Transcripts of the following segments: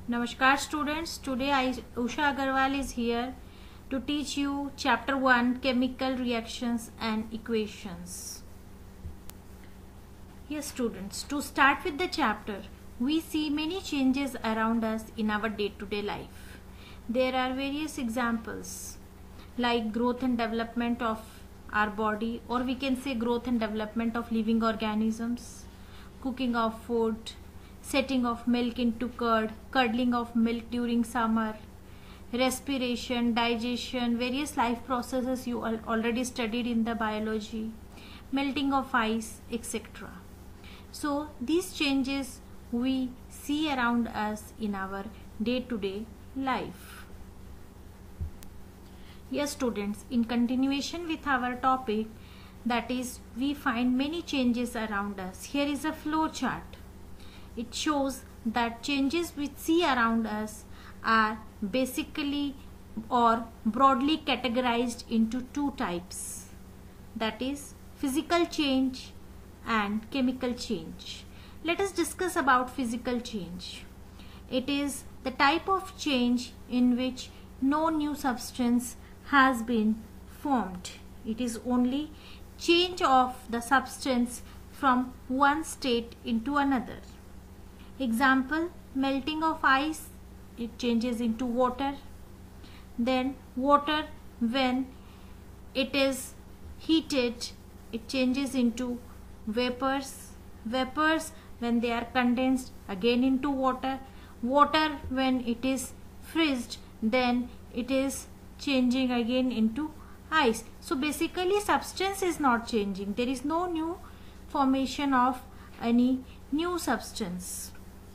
Namaskar students, today Usha Agarwal is here to teach you chapter 1 chemical reactions and equations. Yes students, to start with the chapter, we see many changes around us in our day-to-day life. There are various examples like growth and development of our body, or we can say growth and development of living organisms, cooking of food, setting of milk into curd, curdling of milk during summer, respiration, digestion, various life processes you already studied in the biology, melting of ice, etc. So these changes we see around us in our day-to-day life. Yes students, in continuation with our topic, that is, we find many changes around us. Here is a flow chart. It shows that changes we see around us are basically or broadly categorized into two types, that is physical change and chemical change. Let us discuss about physical change. It is the type of change in which no new substance has been formed. It is only change of the substance from one state into another. Example, melting of ice, it changes into water. Then water, when it is heated, it changes into vapors. Vapors, when they are condensed, again into water. Water, when it is freezed, then it is changing again into ice. So basically substance is not changing. There is no new formation of any new substance.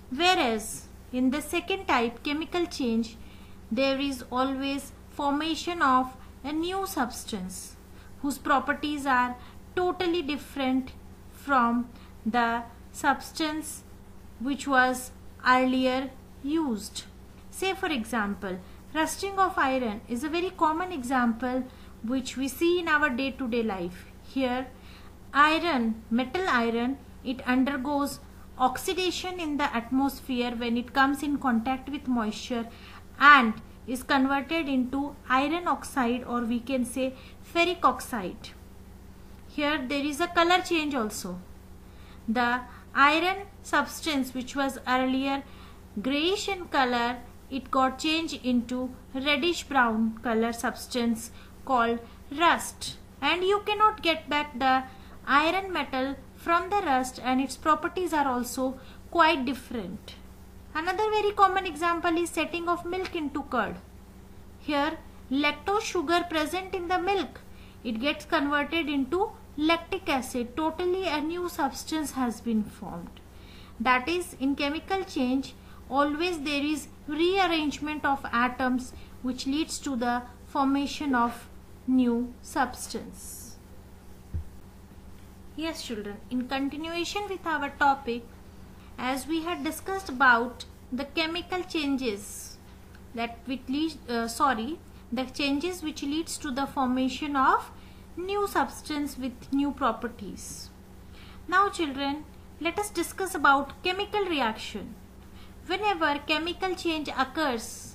Whereas in the second type, chemical change, there is always formation of a new substance whose properties are totally different from the substance which was earlier used. Say for example, rusting of iron is a very common example which we see in our day-to-day life. Here iron, metal iron, it undergoes oxidation in the atmosphere when it comes in contact with moisture and is converted into iron oxide, or we can say ferric oxide. Here there is a color change also. The iron substance which was earlier grayish in color, it got changed into reddish brown color substance called rust, and you cannot get back the iron metal from the rust, and its properties are also quite different. Another very common example is setting of milk into curd. Here lactose sugar present in the milk, it gets converted into lactic acid. Totally a new substance has been formed. That is, in chemical change always there is rearrangement of atoms which leads to the formation of new substance. Yes children, in continuation with our topic, as we had discussed about the chemical changes that the changes which leads to the formation of new substance with new properties. Now children, let us discuss about chemical reaction. Whenever chemical change occurs,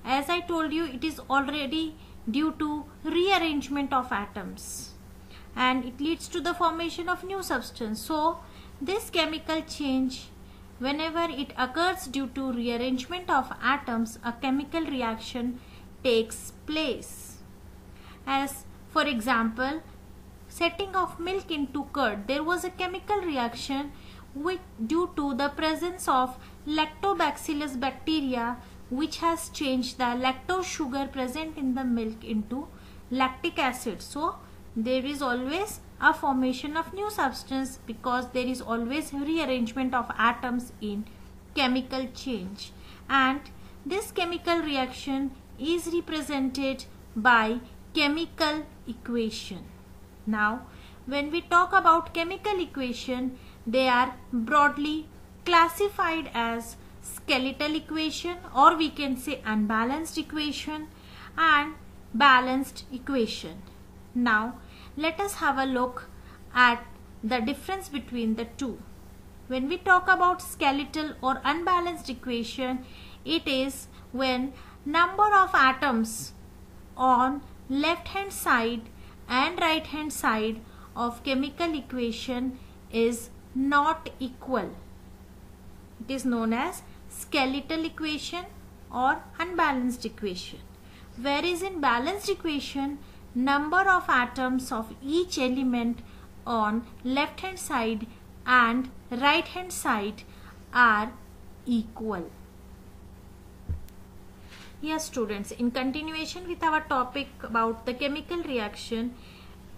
as I told you, it is already due to rearrangement of atoms and it leads to the formation of new substance. So this chemical change, whenever it occurs due to rearrangement of atoms, a chemical reaction takes place. As for example, setting of milk into curd, there was a chemical reaction which due to the presence of lactobacillus bacteria, which has changed the lactose sugar present in the milk into lactic acid. So there is always a formation of new substance because there is always rearrangement of atoms in chemical change, and this chemical reaction is represented by chemical equation. Now when we talk about chemical equation, they are broadly classified as skeletal equation, or we can say unbalanced equation, and balanced equation. Now let us have a look at the difference between the two. When we talk about skeletal or unbalanced equation, it is when number of atoms on left hand side and right hand side of chemical equation is not equal. It is known as skeletal equation or unbalanced equation. Whereas in balanced equation, number of atoms of each element on left hand side and right hand side are equal. Yes students, in continuation with our topic about the chemical reaction,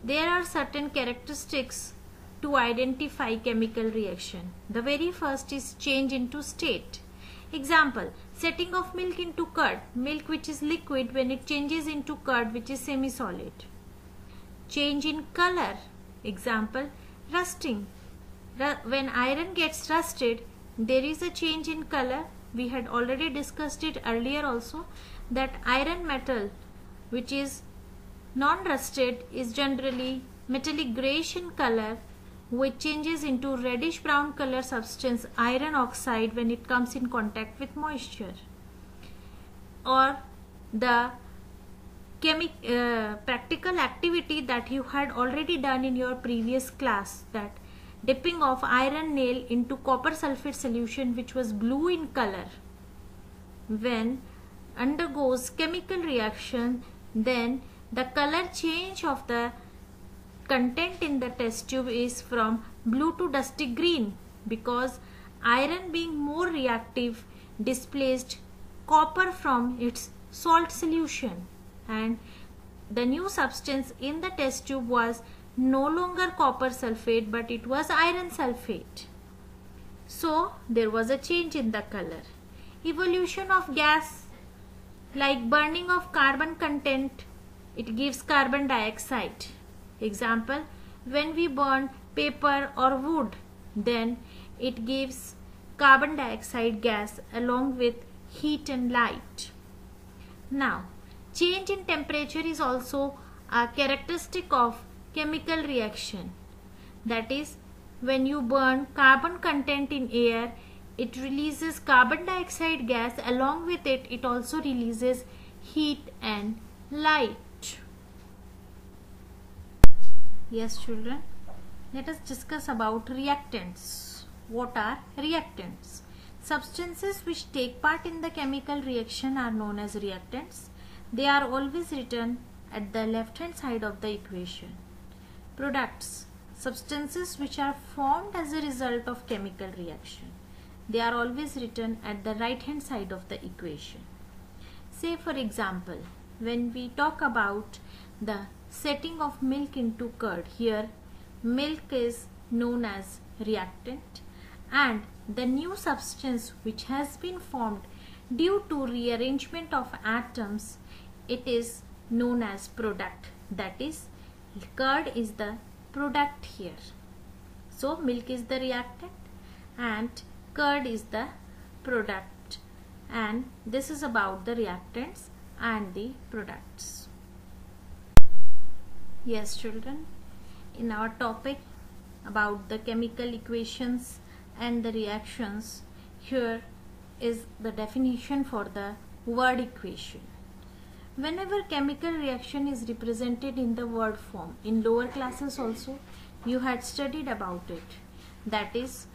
there are certain characteristics to identify chemical reaction. The very first is change into state. Example, setting of milk into curd. Milk which is liquid, when it changes into curd which is semi-solid. Change in color. Example, rusting. When iron gets rusted, there is a change in color. We had already discussed it earlier also, that iron metal which is non-rusted is generally metallic greyish in color, which changes into reddish brown color substance iron oxide when it comes in contact with moisture. Or the practical activity that you had already done in your previous class, that dipping of iron nail into copper sulfate solution which was blue in color, when undergoes chemical reaction, then the color change of the content in the test tube is from blue to dusty green, because iron being more reactive displaced copper from its salt solution, and the new substance in the test tube was no longer copper sulfate but it was iron sulfate. So there was a change in the color. Evolution of gas, like burning of carbon content, it gives carbon dioxide. Example, when we burn paper or wood, then it gives carbon dioxide gas along with heat and light. Now, change in temperature is also a characteristic of chemical reaction. That is, when you burn carbon content in air, it releases carbon dioxide gas. Along with it, it also releases heat and light. Yes children, let us discuss about reactants. What are reactants? Substances which take part in the chemical reaction are known as reactants. They are always written at the left hand side of the equation. Products, substances which are formed as a result of chemical reaction. They are always written at the right hand side of the equation. Say for example, when we talk about the setting of milk into curd, here milk is known as reactant, and the new substance which has been formed due to rearrangement of atoms, it is known as product. That is, curd is the product here. So milk is the reactant and curd is the product, and this is about the reactants and the products. Yes children, in our topic about the chemical equations and the reactions, here is the definition for the word equation. Whenever chemical reaction is represented in the word form, in lower classes also you had studied about it. That is,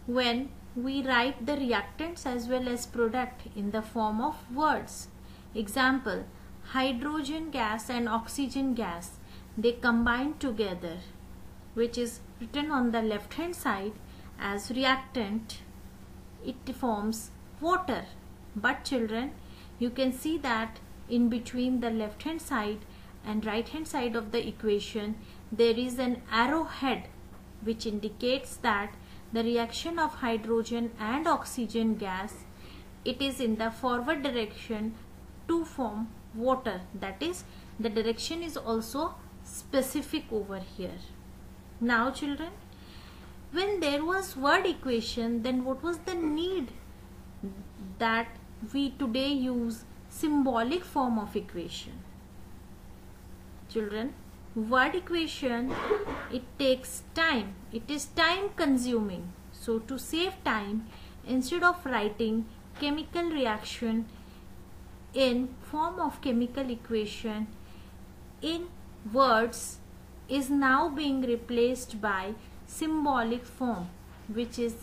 when we write the reactants as well as product in the form of words. Example, hydrogen gas and oxygen gas, they combine together, which is written on the left hand side as reactant. It forms water. But children, you can see that in between the left hand side and right hand side of the equation, there is an arrowhead which indicates that the reaction of hydrogen and oxygen gas, it is in the forward direction to form water. That is, the direction is also specific over here. Now children, when there was word equation, then what was the need that we today use symbolic form of equation? Children, word equation, it takes time. It is time consuming. So to save time, instead of writing chemical reaction in form of chemical equation in words is now being replaced by symbolic form, which is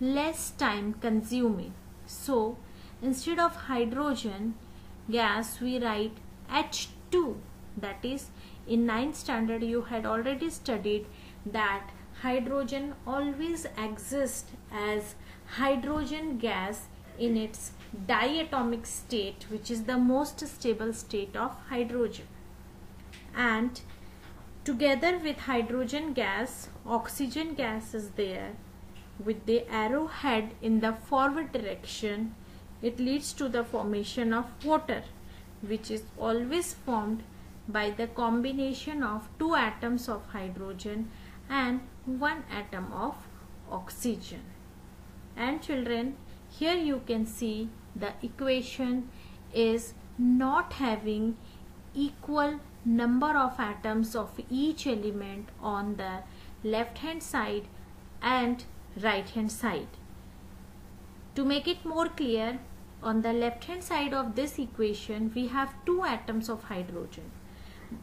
less time consuming. So instead of hydrogen gas we write H2. That is, in 9th standard you had already studied that hydrogen always exists as hydrogen gas in its diatomic state, which is the most stable state of hydrogen. And together with hydrogen gas, oxygen gas is there with the arrowhead in the forward direction. It leads to the formation of water, which is always formed by the combination of 2 atoms of hydrogen and 1 atom of oxygen. And children, here you can see the equation is not having equal number of atoms of each element on the left hand side and right hand side. To make it more clear, on the left hand side of this equation we have 2 atoms of hydrogen,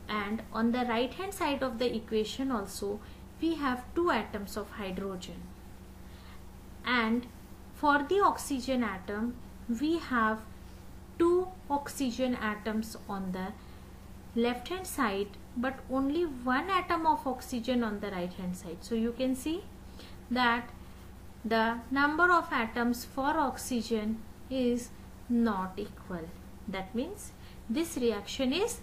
and on the right hand side of the equation also we have 2 atoms of hydrogen. And for the oxygen atom we have 2 oxygen atoms on the left hand side but only 1 atom of oxygen on the right hand side. So you can see that the number of atoms for oxygen is not equal. That means this reaction is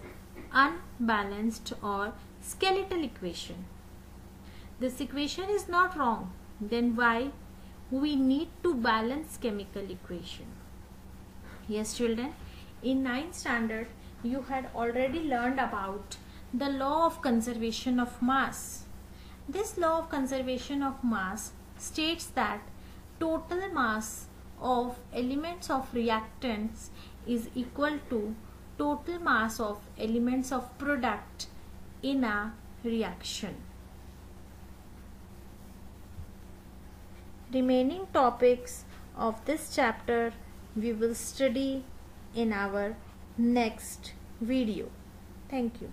unbalanced or skeletal equation. This equation is not wrong. Then why we need to balance chemical equation? Yes children, in 9th standard you had already learned about the law of conservation of mass. This law of conservation of mass states that total mass of elements of reactants is equal to total mass of elements of product in a reaction. Remaining topics of this chapter we will study in our next video. Thank you.